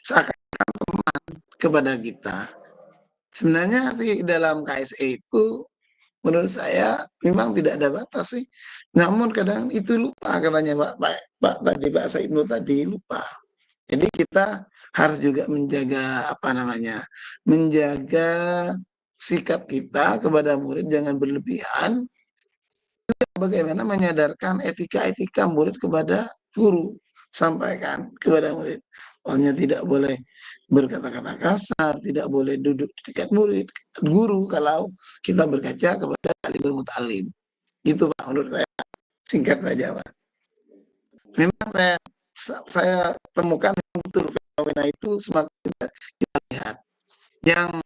seakan teman kepada kita. Sebenarnya di dalam KSE itu menurut saya memang tidak ada batas sih. Namun kadang itu lupa katanya Pak Saibnu tadi lupa. Jadi kita harus juga menjaga apa namanya, menjaga sikap kita kepada murid jangan berlebihan. Bagaimana menyadarkan etika-etika murid kepada guru, sampaikan kepada murid. Pokoknya tidak boleh berkata-kata kasar, tidak boleh duduk di dekat murid, guru kalau kita berkaca kepada alimul mutalim. Itu Pak menurut saya, singkat saja Pak. Memang saya temukan betul fenomena itu semakin kita lihat. Yang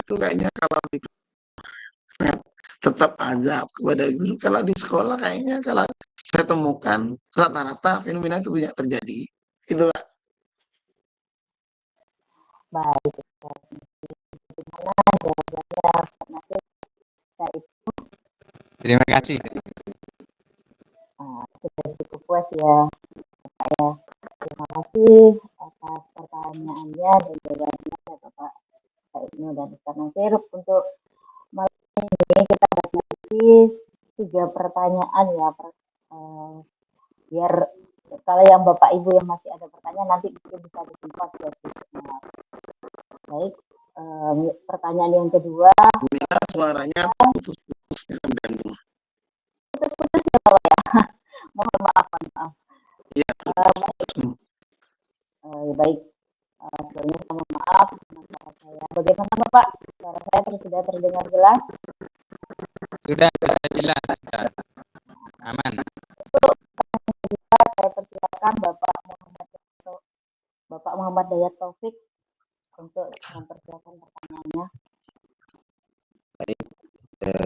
itu kayaknya kalau di sangat tetap adab kepada guru. Kalau di sekolah kayaknya kalau saya temukan rata-rata fenomena itu banyak terjadi. Itu Pak. Baik, bagaimana jawabannya Nasir? Terima kasih. Sudah cukup puas ya Pak ya. Terima kasih atas pertanyaannya dan jawabannya ya Bapak Saibnu dan Ustaz Nasir. Untuk malam ini kita bagi 3 pertanyaan ya, biar kalau yang Bapak Ibu yang masih ada pertanyaan nanti mungkin bisa disimpan ya. Baik, pertanyaan yang kedua. Bila suaranya putus-putus putus-putus ya Bapak ya. Mohon maaf. Ya, baik. Sebelumnya mohon maaf suara saya. Bagaimana Bapak? Suara saya sudah terdengar jelas? Sudah jelas. Aman. Saya persilakan Bapak Muhammad Dayat Taufik untuk mempersiapkan pertanyaannya. Baik,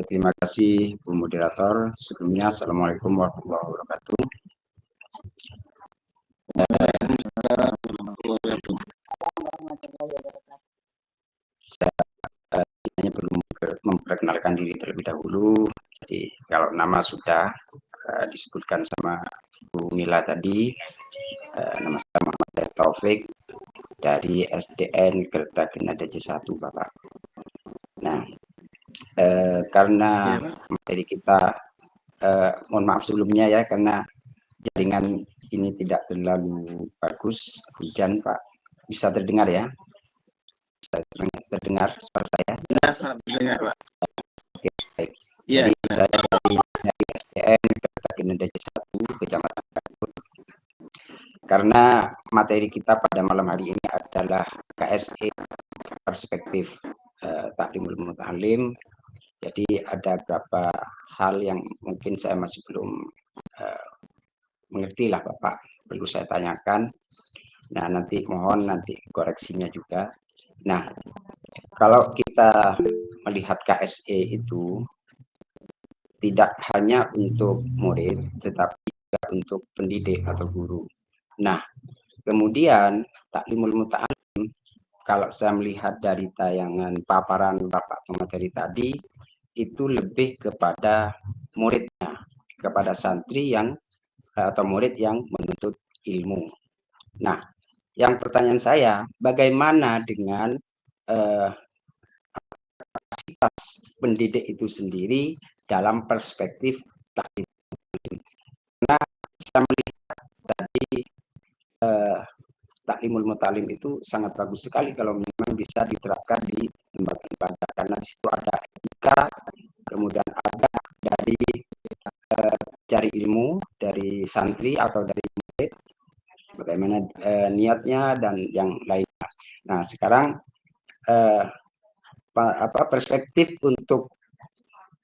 terima kasih Bu Moderator. Sebelumnya Assalamualaikum warahmatullahi wabarakatuh. Saya hanya perlu memperkenalkan diri terlebih dahulu. Jadi kalau nama sudah disebutkan sama Bu Mila tadi, nama saya Muhammad Dayat Taufik dari SDN Kertagena DC1 Bapak. Nah, karena materi kita, mohon maaf sebelumnya ya, karena jaringan ini tidak terlalu bagus, hujan Pak. Bisa terdengar ya? Bisa terdengar suara saya? Bisa terdengar Pak. Oke, baik. Ya, jadi saya dari SDN Kertagena DC1 Kecamatan Kangkut. Karena materi kita pada malam hari ini adalah KSE, perspektif Taklimul Mutalim. Jadi ada beberapa hal yang mungkin saya masih belum mengerti lah Bapak, perlu saya tanyakan. Nah nanti mohon koreksinya juga. Nah kalau kita melihat KSE itu tidak hanya untuk murid, tetapi juga untuk pendidik atau guru. Nah kemudian Taklimul Muta'alim, kalau saya melihat dari tayangan paparan Bapak pemateri tadi, itu lebih kepada muridnya, kepada santri yang atau murid yang menuntut ilmu. Nah, yang pertanyaan saya, bagaimana dengan kapasitas pendidik itu sendiri dalam perspektif taklim? Karena saya melihat tadi Taklimul Mutalim itu sangat bagus sekali kalau memang bisa diterapkan di tempat ibadah, karena di situ ada etika, kemudian ada dari cari ilmu dari santri atau dari murid, bagaimana niatnya dan yang lainnya. Nah sekarang perspektif untuk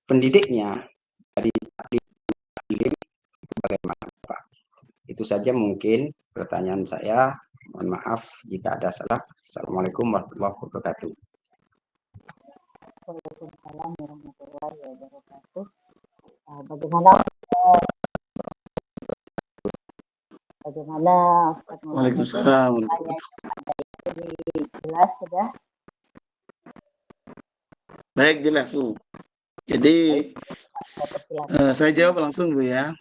pendidiknya dari taklim itu bagaimana Pak? Itu saja mungkin pertanyaan saya. Mohon maaf jika ada salah. Assalamualaikum warahmatullahi wabarakatuh. Waalaikumsalam warahmatullahi wabarakatuh. Bagaimana Waalaikumsalam. Jelas sudah? Baik, jelas Bu. Jadi saya jawab langsung Bu ya.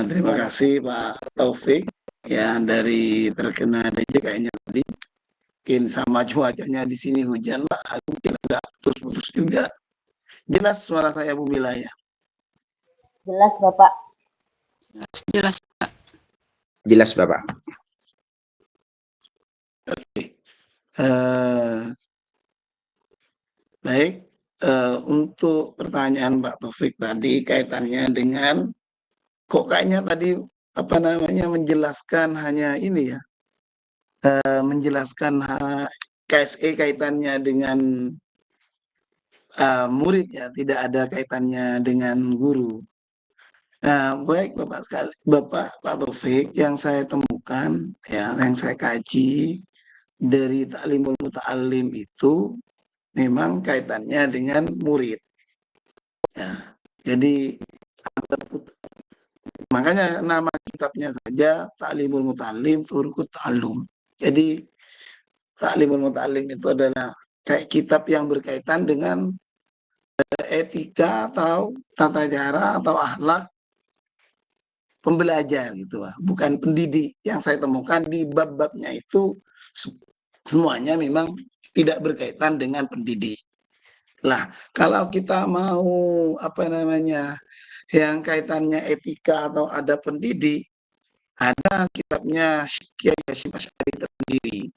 Terima kasih Pak Taufik ya dari terkena DJ kayaknya tadi mungkin sama cuacanya di sini hujan Pak, mungkin agak putus-putus juga. Jelas suara saya Bu Mila ya? Jelas Bapak. Jelas. Jelas Bapak. Oke. Baik, untuk pertanyaan Pak Taufik tadi kaitannya dengan kok kayaknya tadi apa namanya menjelaskan hanya ini ya, menjelaskan KSE kaitannya dengan murid ya, tidak ada kaitannya dengan guru. Nah, baik Bapak sekali, Bapak Pak Taufik, yang saya temukan ya, yang saya kaji dari Ta'limul Muta'allim itu memang kaitannya dengan murid. Ya, jadi makanya nama kitabnya saja Ta'limul Muta'allim Turqut Ta'allum. Jadi Ta'limul Muta'allim itu adalah kayak kitab yang berkaitan dengan etika atau tata cara atau akhlak pembelajar gitu, bukan pendidik. Yang saya temukan di bab-babnya itu semuanya memang tidak berkaitan dengan pendidik. Lah, kalau kita mau apa namanya yang kaitannya etika atau ada pendidik, ada kitabnya Kiai Hasyim Asy'ari tersendiri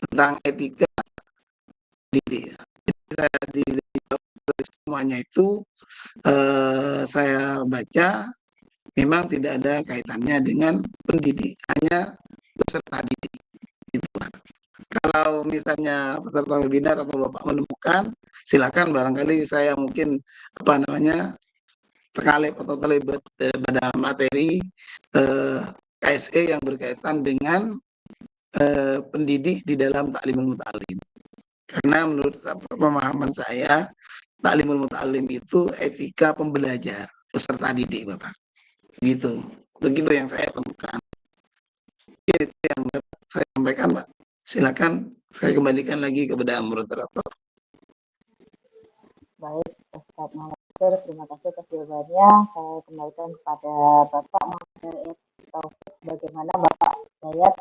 tentang etika pendidik. Saya di semuanya itu saya baca memang tidak ada kaitannya dengan pendidik, hanya peserta didik. Gitu. Kalau misalnya peserta webinar atau Bapak menemukan, silakan barangkali saya mungkin apa namanya terkalip atau terlibat pada materi KSE yang berkaitan dengan pendidik di dalam Ta'limul Muta'allim. Karena menurut pemahaman saya, Ta'limul Muta'allim itu etika pembelajar, peserta didik Bapak. Begitu yang saya temukan. Itu yang saya sampaikan Pak. Silakan saya kembalikan lagi kepada moderator. Baik, Ustaz Muhammad, terima kasih atas jawabannya. Saya kembalikan kepada Bapak Muhammad Taufik. Bagaimana Bapak Dayat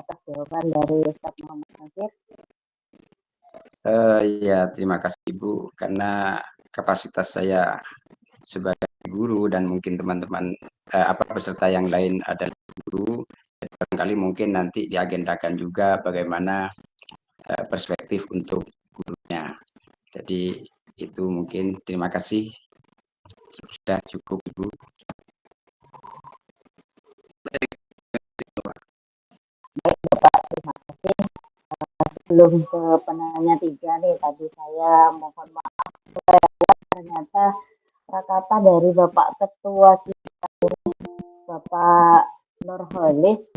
atas jawaban dari Ustaz Muhammad Nasir? Ya, terima kasih Ibu, karena kapasitas saya sebagai guru dan mungkin teman-teman peserta yang lain adalah guru, barangkali mungkin nanti diagendakan juga bagaimana perspektif untuk gurunya. Jadi itu mungkin, terima kasih, sudah cukup Ibu. Baik Bapak, terima kasih. Sebelum ke penanya 3 nih, tadi saya mohon maaf, ternyata kata dari Bapak Ketua kita ini, Bapak Nurholis.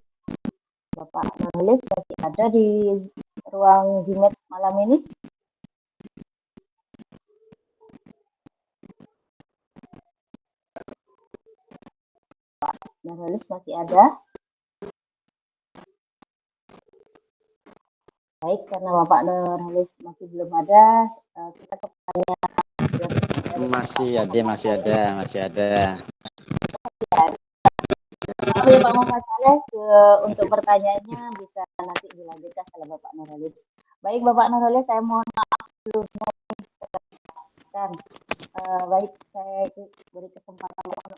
Bapak Nurholis masih ada di ruang Gmail malam ini? Pak Nurholis masih ada? Baik, karena Bapak Nurholis masih belum ada, kita ke pertanyaan. Masih ada. Oke, Pak Muhammad Saleh, untuk pertanyaannya bisa nanti dilanjutkan oleh Bapak Nurholis. Baik, Bapak Nurholis, saya mohon maaf sebelumnya. Baik, saya beri kesempatan Bapak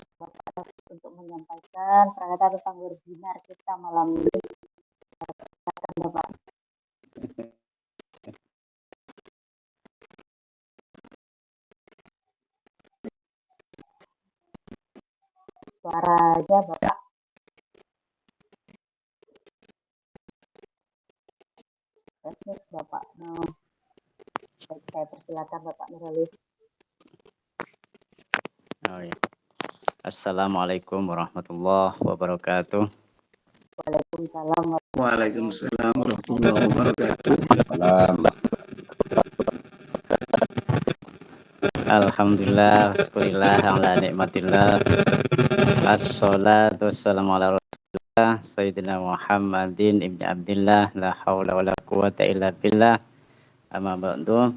untuk menyampaikan perkataan tentang webinar kita malam ini. Bapak. Suaranya Bapak. Teknik Bapak. Baik, saya persilakan Bapak Nurholis. Oh, ya. Assalamualaikum warahmatullahi wabarakatuh. Waalaikumsalam warahmatullahi wabarakatuh. Alhamdulillah, syukurillah, ala nikmatillah. Assalatu wassalamu ala rasulillah Sayyidina Muhammadin ibn Abdillah, la hawla wa la quwata illa billah. Amma ba'du.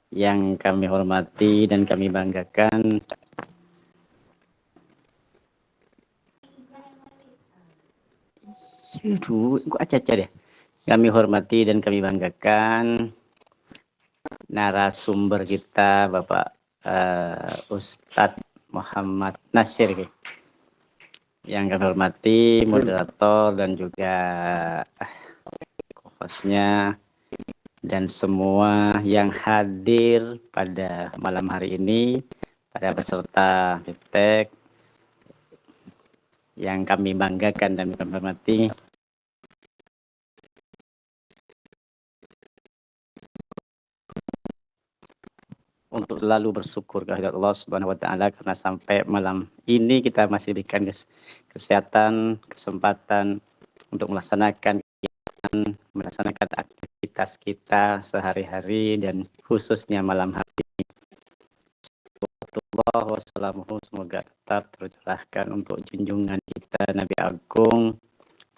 Yang kami hormati dan kami banggakan, kok aja deh. Kami hormati dan kami banggakan narasumber kita Bapak Ustadz Muhammad Nasir, yang kami hormati moderator dan juga hostnya dan semua yang hadir pada malam hari ini, pada peserta Biptek yang kami banggakan dan kami hormati. Untuk selalu bersyukur kehadirat Allah Subhanahu wa taala karena sampai malam ini kita masih diberikan kesehatan, kesempatan untuk melaksanakan aktivitas kita sehari-hari dan khususnya malam hari ini. Wassalamualaikum, semoga tetap tercurahkan untuk junjungan kita Nabi Agung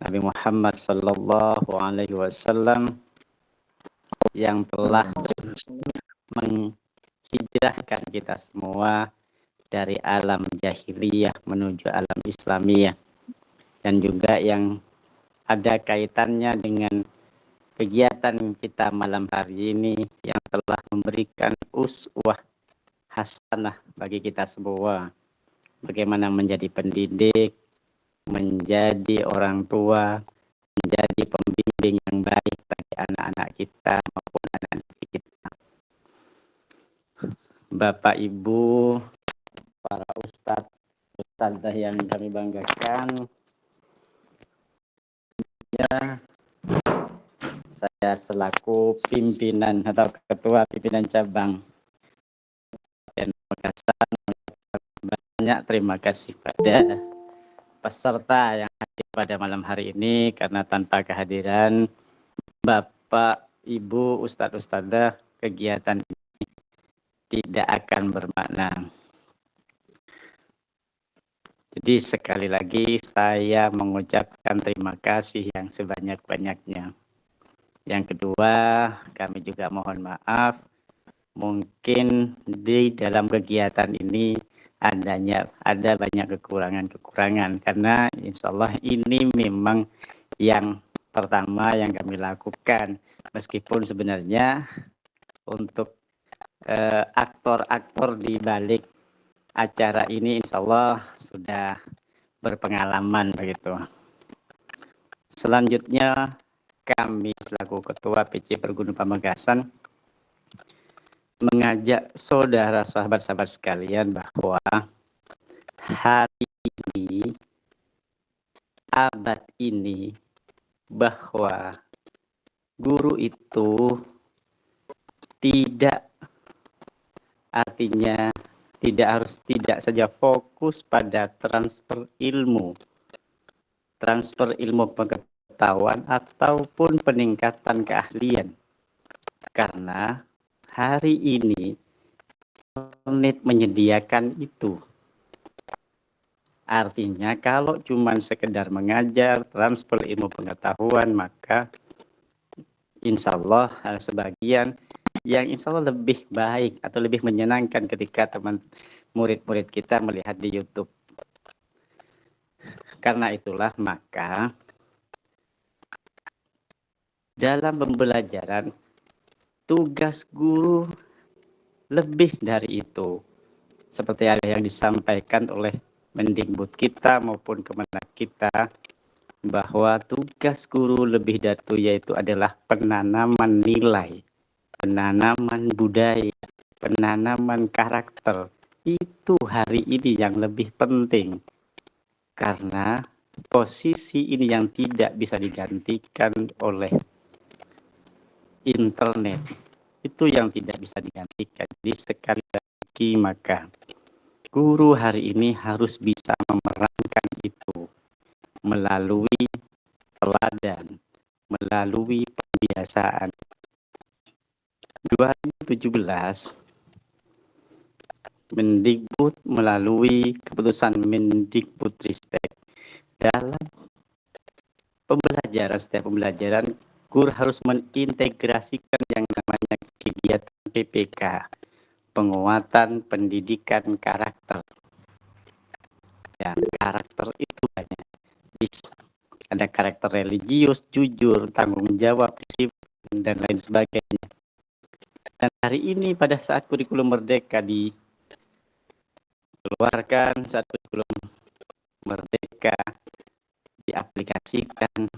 Nabi Muhammad sallallahu alaihi wasallam yang telah menghijrahkan kita semua dari alam jahiliyah menuju alam Islamiyah, dan juga yang ada kaitannya dengan kegiatan kita malam hari ini yang telah memberikan uswah hasanah bagi kita semua, bagaimana menjadi pendidik, menjadi orang tua, menjadi pembimbing yang baik bagi anak-anak kita maupun anak-anak kita. Bapak Ibu, para ustadzah yang kami banggakan, ya, saya selaku pimpinan atau ketua pimpinan cabang dan Makassar, banyak terima kasih pada peserta yang hadir pada malam hari ini, karena tanpa kehadiran Bapak, Ibu, Ustadz-Ustadzah, kegiatan ini tidak akan bermakna. Jadi sekali lagi saya mengucapkan terima kasih yang sebanyak-banyaknya. Yang kedua, kami juga mohon maaf, mungkin di dalam kegiatan ini ada banyak kekurangan, karena insya Allah ini memang yang pertama yang kami lakukan, meskipun sebenarnya untuk aktor-aktor di balik acara ini insya Allah sudah berpengalaman begitu. Selanjutnya kami selaku Ketua PC Pergunung Pamekasan mengajak saudara sahabat-sahabat sekalian bahwa hari ini, abad ini, bahwa guru itu tidak tidak saja fokus pada transfer ilmu pengetahuan ataupun peningkatan keahlian, karena hari ini internet menyediakan itu. Artinya kalau cuma sekedar mengajar transfer ilmu pengetahuan, maka insya Allah sebagian yang insya Allah lebih baik atau lebih menyenangkan ketika murid-murid kita melihat di YouTube. Karena itulah maka dalam pembelajaran tugas guru lebih dari itu. Seperti yang disampaikan oleh Mendikbud kita maupun Kemenak kita, bahwa tugas guru lebih dari itu yaitu adalah penanaman nilai, penanaman budaya, penanaman karakter. Itu hari ini yang lebih penting, karena posisi ini yang tidak bisa digantikan oleh internet, itu yang tidak bisa digantikan. Jadi sekali lagi maka guru hari ini harus bisa memerankan itu melalui teladan, melalui pembiasaan. 2017 Mendikbud melalui keputusan Mendikbudristek dalam setiap pembelajaran guru harus mengintegrasikan yang namanya kegiatan PPK, penguatan pendidikan karakter. Ya, karakter itu banyak. ada karakter religius, jujur, tanggung jawab, disiplin, dan lain sebagainya. Dan hari ini pada saat kurikulum merdeka dikeluarkan, saat kurikulum merdeka diaplikasikan,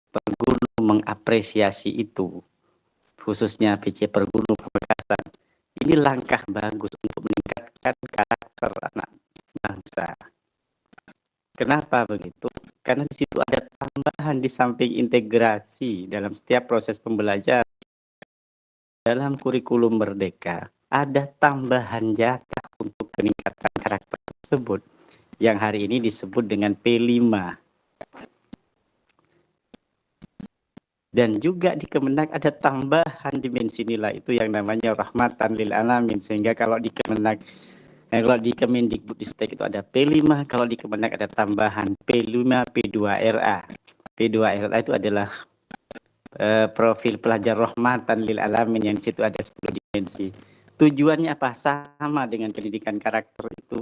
Pergunu mengapresiasi itu, khususnya PC Pergunu Pamekasan. Ini langkah bagus untuk meningkatkan karakter anak bangsa. Kenapa begitu? Karena di situ ada tambahan di samping integrasi dalam setiap proses pembelajaran. Dalam kurikulum merdeka, ada tambahan jatah untuk peningkatan karakter tersebut, yang hari ini disebut dengan P5. Dan juga di Kemenak ada tambahan dimensi nilai itu yang namanya rahmatan lil alamin, sehingga kalau di Kemenak, kalau di Kemendikbudristek itu ada P5, kalau di Kemenak ada tambahan P5 P2RA. P2RA itu adalah profil pelajar rahmatan lil alamin, yang di situ ada 10 dimensi. Tujuannya apa? Sama dengan pendidikan karakter itu.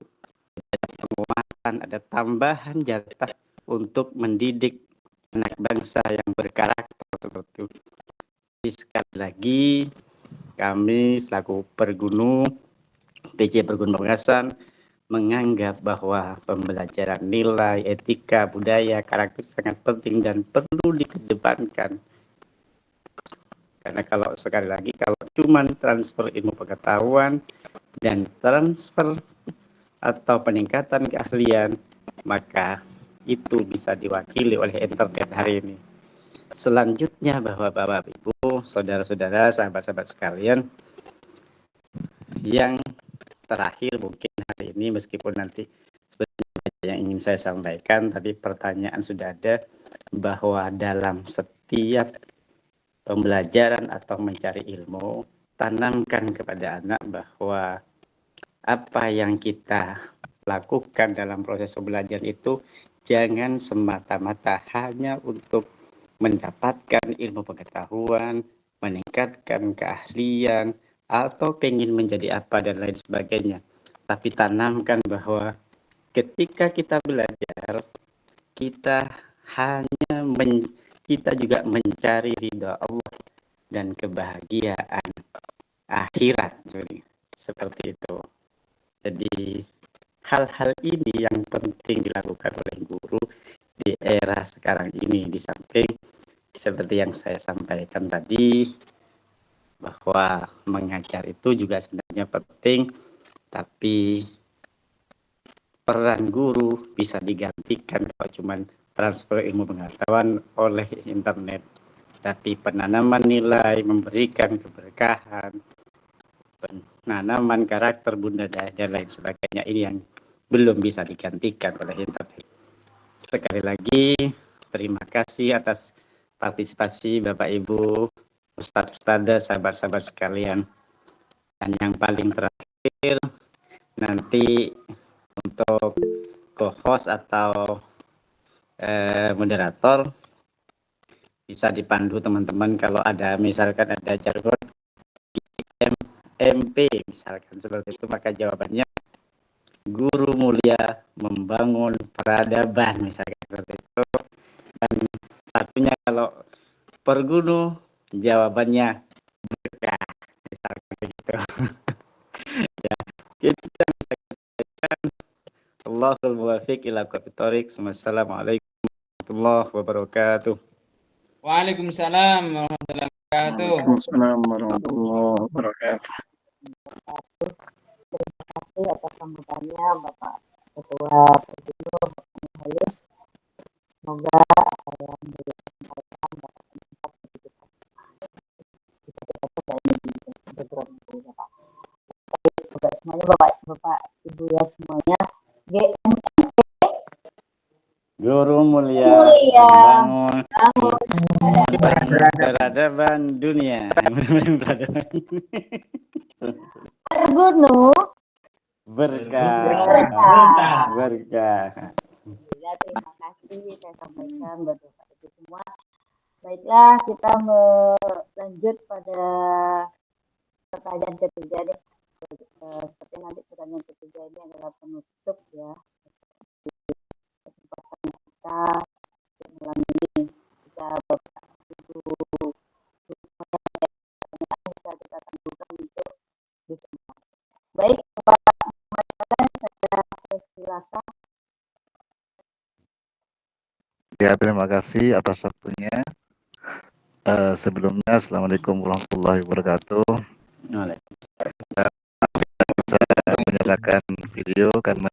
Ada penguatan, ada tambahan jatah untuk mendidik anak bangsa yang berkarakter seperti itu. Jadi sekali lagi kami selaku Pergunu PC Pergunu Pamekasan menganggap bahwa pembelajaran nilai, etika, budaya, karakter sangat penting dan perlu dikedepankan. Karena kalau sekali lagi kalau cuma transfer ilmu pengetahuan dan transfer atau peningkatan keahlian, maka itu bisa diwakili oleh internet hari ini. Selanjutnya bahwa Bapak Ibu, saudara-saudara, sahabat-sahabat sekalian, yang terakhir mungkin hari ini, meskipun nanti sebenarnya yang ingin saya sampaikan, tapi pertanyaan sudah ada, bahwa dalam setiap pembelajaran atau mencari ilmu, tanamkan kepada anak bahwa apa yang kita lakukan dalam proses pembelajaran itu jangan semata-mata hanya untuk mendapatkan ilmu pengetahuan, meningkatkan keahlian, atau pengen menjadi apa dan lain sebagainya. Tapi tanamkan bahwa ketika kita belajar, kita kita juga mencari ridha Allah dan kebahagiaan akhirat, seperti itu. Jadi hal-hal ini yang penting dilakukan oleh guru di era sekarang ini, di samping seperti yang saya sampaikan tadi, bahwa mengajar itu juga sebenarnya penting, tapi peran guru bisa digantikan kalau cuma transfer ilmu pengetahuan oleh internet. Tapi penanaman nilai, memberikan keberkahan, penanaman karakter budaya dan lain sebagainya, ini yang belum bisa digantikan oleh internet. Sekali lagi, terima kasih atas partisipasi Bapak Ibu, Ustadz-Ustadzah, sahabat-sahabat sekalian. Dan yang paling terakhir, nanti untuk co-host atau moderator bisa dipandu teman-teman kalau ada misalkan ada jargon MP misalkan seperti itu, maka jawabannya guru mulia membangun peradaban misalkan seperti itu. Dan satunya kalau Pergunu jawabannya berkah misalkan begitu. Ya, kita bisa sampaikan. Allahul muwaffiq ila aqwamit thoriq. Wassalamualaikum warahmatullahi wabarakatuh. Waalaikumsalam warahmatullahi wabarakatuh. Waalaikumsalam warahmatullahi wabarakatuh. Terima kasih atas sambutannya Bapak Ketua Pergunu, Bapak Nurhalis. Semoga apa yang disampaikan dapat meningkat kita coba ini di program ini ya Pak. Semoga semuanya Bapak Ibu ya semuanya Guru mulia membangun peradaban dunia. Pergunu berkah. Ya, terima kasih saya sampaikan buat Bapak Ibu semua. Baiklah, kita melanjut pada pertanyaan ketiga nih. Seperti nanti pertanyaan ketiga ini adalah penutup ya kesempatan kita malam ini. Jika Bapak itu bisa kita tentukan untuk bisa. Baik, Pak Muhammad Saleh, saya persilakan. Ya, terima kasih atas waktunya. Sebelumnya, Assalamualaikum warahmatullahi wabarakatuh. Saya menyalakan video karena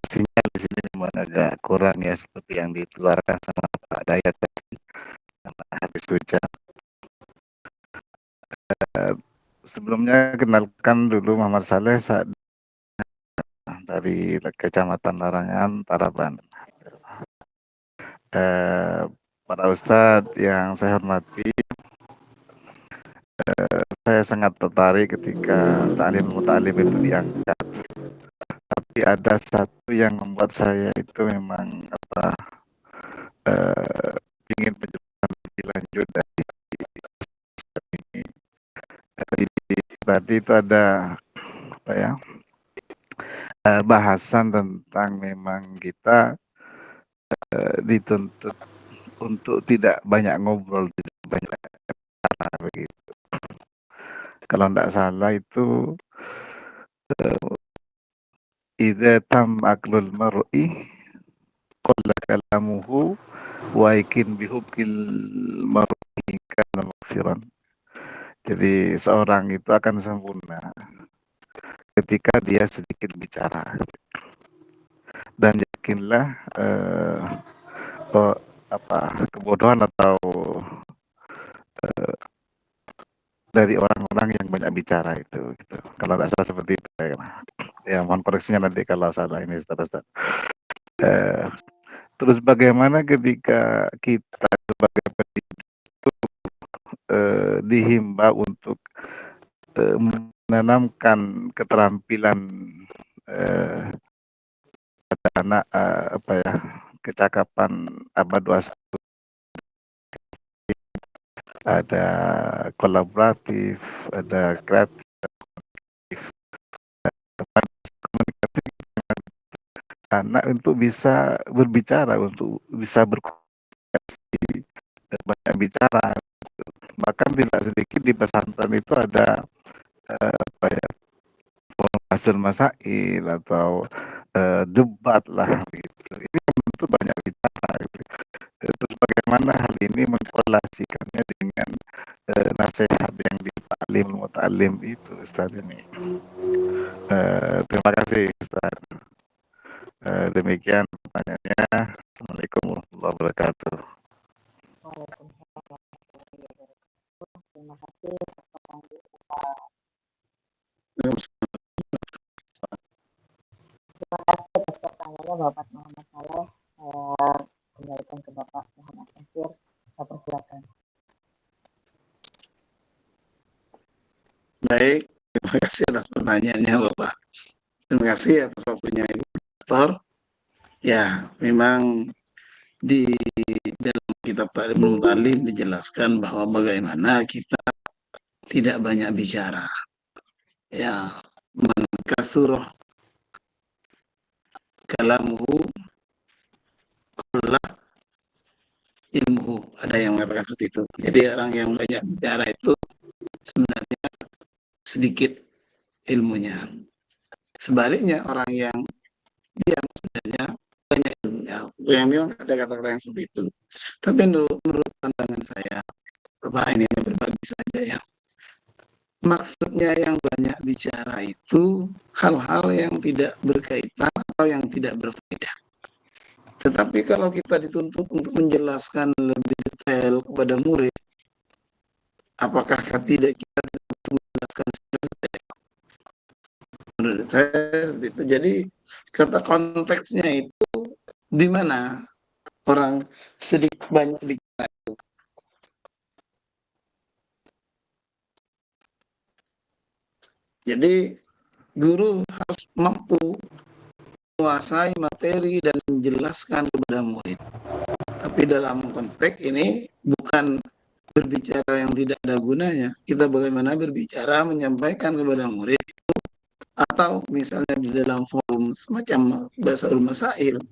sinyal di sini memang agak kurang ya, seperti yang ditularkan sama Pak Dayat tadi, sama hadis hujan. Sebelumnya kenalkan dulu Muhammad Saleh dari Kecamatan Larangan, Taraban. Para Ustadz yang saya hormati, saya sangat tertarik ketika ta'lim itu diangkat. Tapi ada satu yang membuat saya itu memang ingin penjelasan lebih lanjut dari ini. Tadi itu ada bahasan tentang memang kita dituntut untuk tidak banyak ngobrol, tidak banyak bicara begitu. Kalau tidak salah itu idza tam aklul mar'i qalla kalamuhu wa ikin bihubkil mar'i kana maghfiran. Jadi seorang itu akan sempurna ketika dia sedikit bicara. Dan yakinlah kebodohan atau dari orang-orang yang banyak bicara itu gitu. Kalau tidak salah seperti itu ya, mohon koreksinya nanti kalau salah ini Ustaz. Terus bagaimana ketika kita sebagai pendidik itu dihimbau untuk menanamkan keterampilan pada anak kecakapan abad 21, ada kolaboratif, ada kreatif, komunikatif, anak untuk bisa berbicara, untuk bisa berkomunikasi, banyak bicara. Bahkan tidak sedikit di pesantren itu ada hasil masail atau debat lah gitu. Ini tentu banyak bicara gitu. Terus bagaimana hal ini mengkorelasikannya dengan nasihat yang ta'lim itu Ustaz ini. Terima kasih Ustaz. Demikian pertanyaannya. Assalamualaikum warahmatullahi wabarakatuh. Terima kasih. Terima kasih atas pertanyaannya Bapak Muhammad Saleh. Saya kembalikan ke Bapak Muhammad Nasir. Saya persilakan. Baik, terima kasih atas pertanyaannya Bapak. Terima kasih atas waktunya Ibu Dokter. Ya, memang di dalam kitab Ta'limul Muta'allim dijelaskan bahwa bagaimana kita tidak banyak bicara. Ya, man kathura kalamuhu qalla ilmuhu. Ada yang mengatakan seperti itu. Jadi orang yang banyak bicara itu sebenarnya sedikit ilmunya. Sebaliknya orang yang diam sebenarnya banyak ilmunya. Yang memang ada kata-kata yang seperti itu. Tapi menurut pandangan saya, Bapak ini berbagi saja ya. Maksudnya yang banyak bicara itu hal-hal yang tidak berkaitan atau yang tidak berfaedah. Tetapi kalau kita dituntut untuk menjelaskan lebih detail kepada murid, apakah tidak kita menjelaskan secara detail? Menurut saya seperti itu. Jadi kata konteksnya itu di mana orang sedikit banyak bicara itu. Jadi guru harus mampu menguasai materi dan menjelaskan kepada murid. Tapi dalam konteks ini bukan berbicara yang tidak ada gunanya. Kita bagaimana berbicara menyampaikan kepada murid itu, atau misalnya di dalam forum semacam bahasa masail,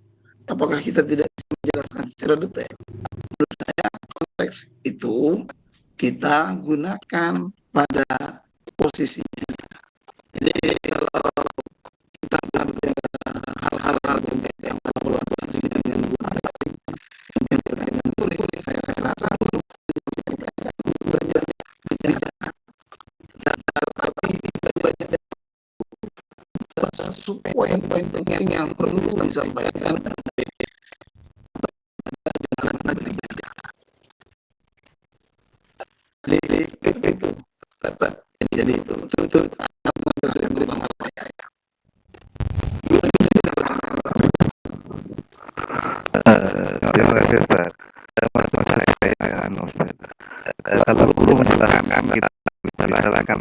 apakah kita tidak bisa menjelaskan secara detail. Menurut saya konteks itu kita gunakan pada posisinya. Jadi kalau kita berbicara hal-hal yang perlu dengan menggunakan yang berkaitan kulit, saya rasa belum banyak bicara. Tapi banyak poin-poin penting yang perlu disampaikan jadi itu akan berulang apa ya. Terima kasih Ustaz. Mas saya Ustaz. Kalau guru menjelaskan kita bicarakan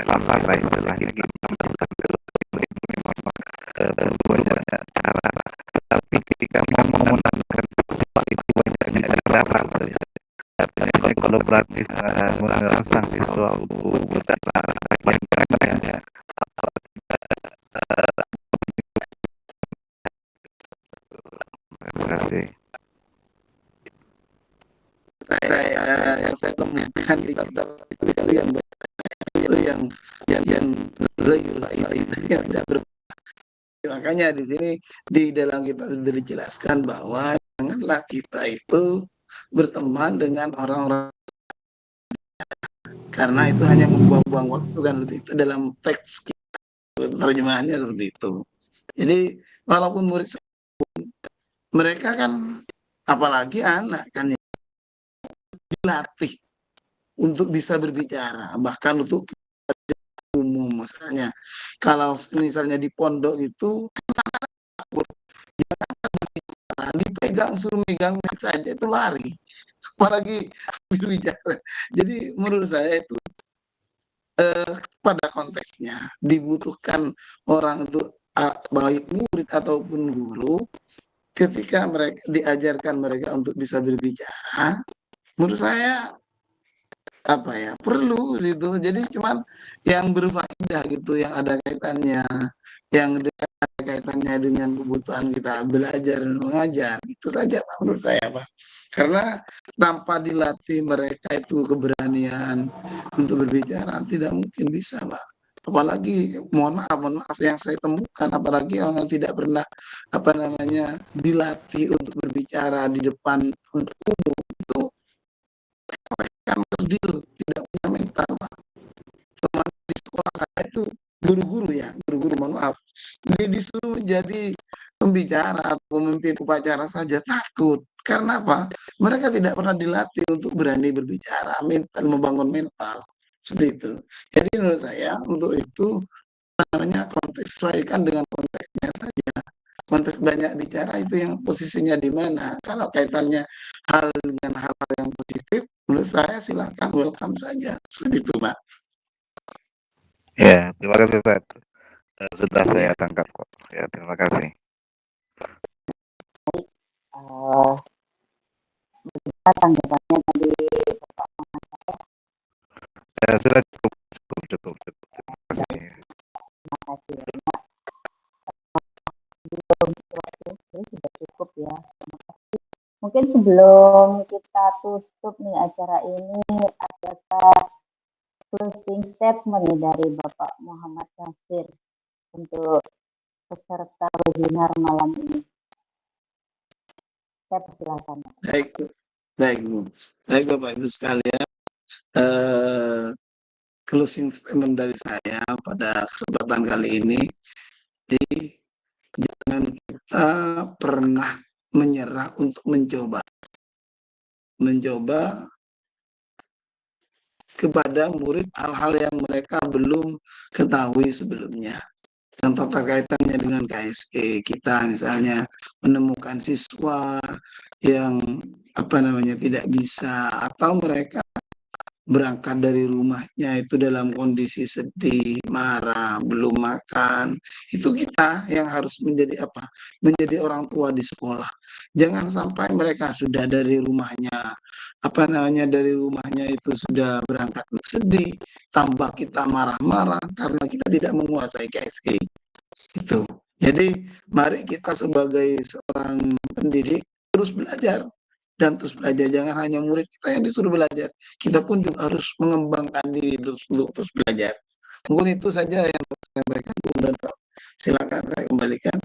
lafaz istilahnya banyak cara, tapi ketika mau menggunakan sesuatu itu banyak cara. Artinya kolaboratif merangsang siswa untuk berbicara banyak. Terima kasih. Saya temukan di kitab itu yang tidak ber. Makanya di sini di dalam kitab itu dijelaskan bahwa janganlah kita itu berteman dengan orang-orang karena itu hanya membuang-buang waktu kan, itu dalam teks terjemahannya seperti itu. Jadi walaupun murid mereka kan, apalagi anak kan, dilatih untuk bisa berbicara, bahkan untuk umum. Misalnya kalau misalnya di pondok itu dipegang, suruh megang saja itu lari, apalagi berbicara. Jadi menurut saya itu pada konteksnya dibutuhkan orang itu baik murid ataupun guru, ketika mereka diajarkan mereka untuk bisa berbicara, menurut saya apa ya, perlu gitu. Jadi cuman yang berfaedah gitu, yang ada kaitannya, yang ada kaitannya dengan kebutuhan kita belajar dan mengajar, itu saja Pak, menurut saya Pak. Karena tanpa dilatih mereka itu keberanian untuk berbicara, tidak mungkin bisa Pak. Apalagi mohon maaf yang saya temukan, apalagi orang yang tidak pernah dilatih untuk berbicara di depan umum, itu kan kerdil, tidak punya mental Pak. Teman di sekolah saya itu guru-guru mohon maaf, dia disuruh menjadi pembicara atau pemimpin upacara saja takut. Karena apa? Mereka tidak pernah dilatih untuk berani berbicara, membangun mental seperti itu. Jadi menurut saya untuk itu namanya konteks, sesuaikan dengan konteksnya saja. Konteks banyak bicara itu yang posisinya di mana. Kalau kaitannya dengan hal-hal yang positif, menurut saya silakan, welcome saja. Seperti itu Pak. Ya, terima kasih Ustaz. Sudah saya tangkap kok. Ya, terima kasih. Tanggapannya tadi Sudah cukup. Terima kasih. Terima kasih banyak. Sebelum sudah cukup ya. Terima kasih. Mungkin sebelum kita tutup nih acara ini, adakah closing statement nih dari Bapak Muhammad Nasir untuk peserta webinar malam ini? Saya persilakan. Baik Bapak Ibu sekalian, closing statement dari saya pada kesempatan kali ini, jangan kita pernah menyerah untuk mencoba kepada murid hal-hal yang mereka belum ketahui sebelumnya. Contoh terkaitannya dengan KSE, kita misalnya menemukan siswa yang tidak bisa, atau mereka berangkat dari rumahnya itu dalam kondisi sedih, marah, belum makan. Itu kita yang harus menjadi menjadi orang tua di sekolah. Jangan sampai mereka sudah dari rumahnya dari rumahnya itu sudah berangkat sedih, tambah kita marah-marah karena kita tidak menguasai KSE. Itu Jadi mari kita sebagai seorang pendidik terus belajar dan terus belajar. Jangan hanya murid kita yang disuruh belajar. Kita pun juga harus mengembangkan diri terus untuk terus belajar. Mungkin itu saja yang saya sampaikan. Silakan saya kembalikan.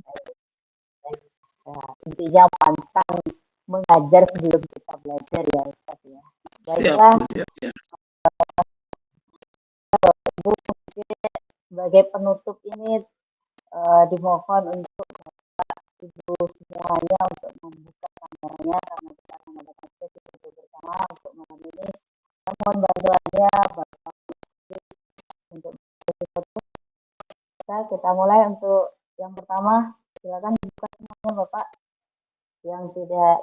Ya, intinya pantang mengajar sebelum kita belajar ya Ustaz ya. Siap, Baiklah, siap, ya. Ibu mungkin sebagai penutup ini dimohon untuk Ibu semuanya untuk membuka kameranya karena kita akan mengadakan sesi foto bersama untuk malam ini. Mohon bantuannya Bapak untuk sesi foto. Kita mulai untuk yang pertama. Silakan dibuka semuanya Bapak. Yang tidak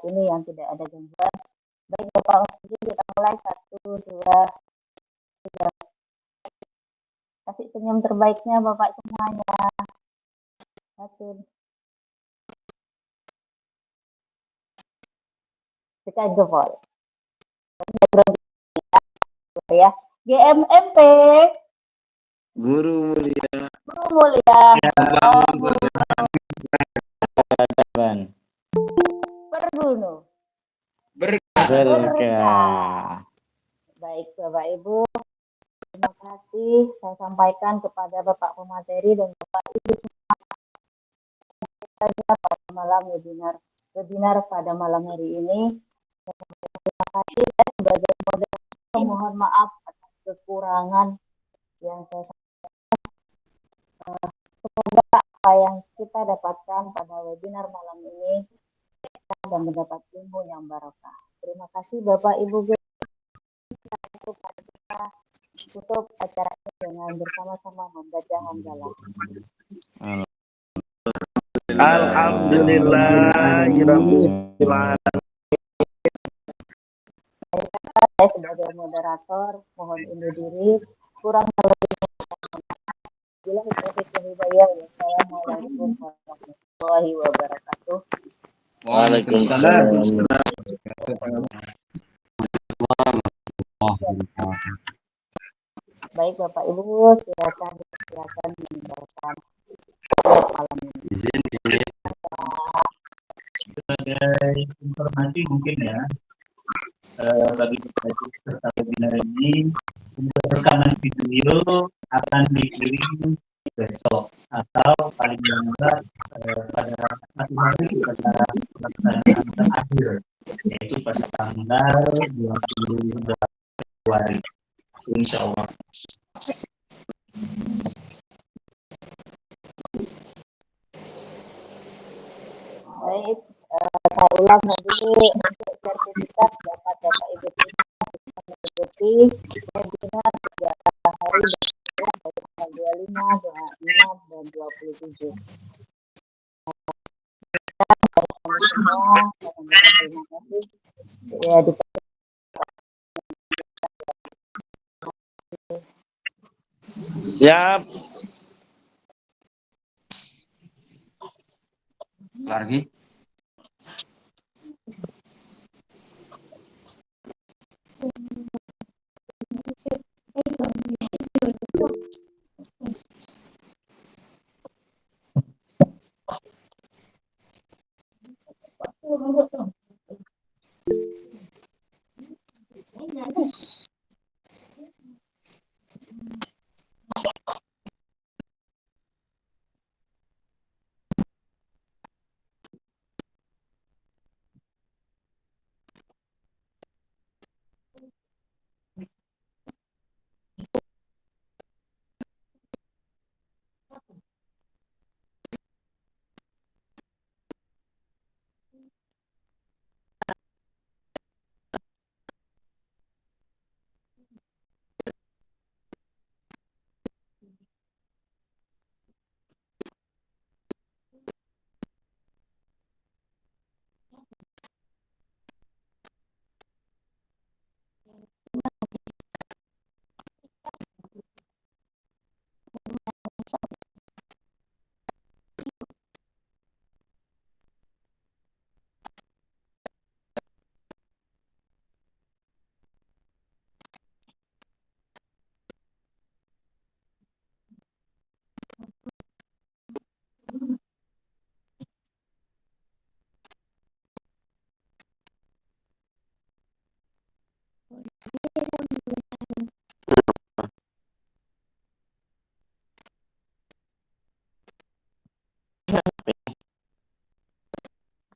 ada gangguan. Baik Bapak, kita mulai 1, 2, 3. Kasih senyum terbaiknya Bapak semuanya. 1. Tekan jempol. Ya. GMMP. Guru mulia. Guru mulia. Bergunu. Berkah. Baik Bapak Ibu. Terima kasih saya sampaikan kepada Bapak pemateri dan Bapak Ibu semua pada malam webinar pada malam hari ini. Terima kasih saya sebagai moderator mohon maaf atas kekurangan yang saya sampaikan. Semoga apa yang kita dapatkan pada webinar malam ini kita dan mendapat ilmu yang barokah. Terima kasih Bapak Ibu guru. Kita tutup acara ini dengan bersama-sama membaca hamdalah. Alhamdulillah. Saya sebagai moderator mohon undur diri. Kurang lebihnya bila Wassalamualaikum warahmatullahi wabarakatuh. Waalaikumsalam. Baik Bapak Ibu, silakan meninggalkan malam ini. Sebagai informasi mungkin ya, bagi peserta webinar ini, untuk rekaman video akan dikirim besok atau paling lambat pada satu hari pada pelaksanaan terakhir, yaitu pada tanggal 20 Februari, insya Allah. Baik, saya ulang lagi untuk sertifikat dapat Bapak Ibu mengikuti webinar 3 hari dari tanggal 25, 26, dan 27. Semua terima kasih. Ya, Siap. Lagi.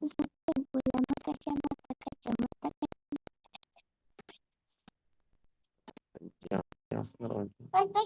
pusat ulama kacamata Ya, ya, Pantai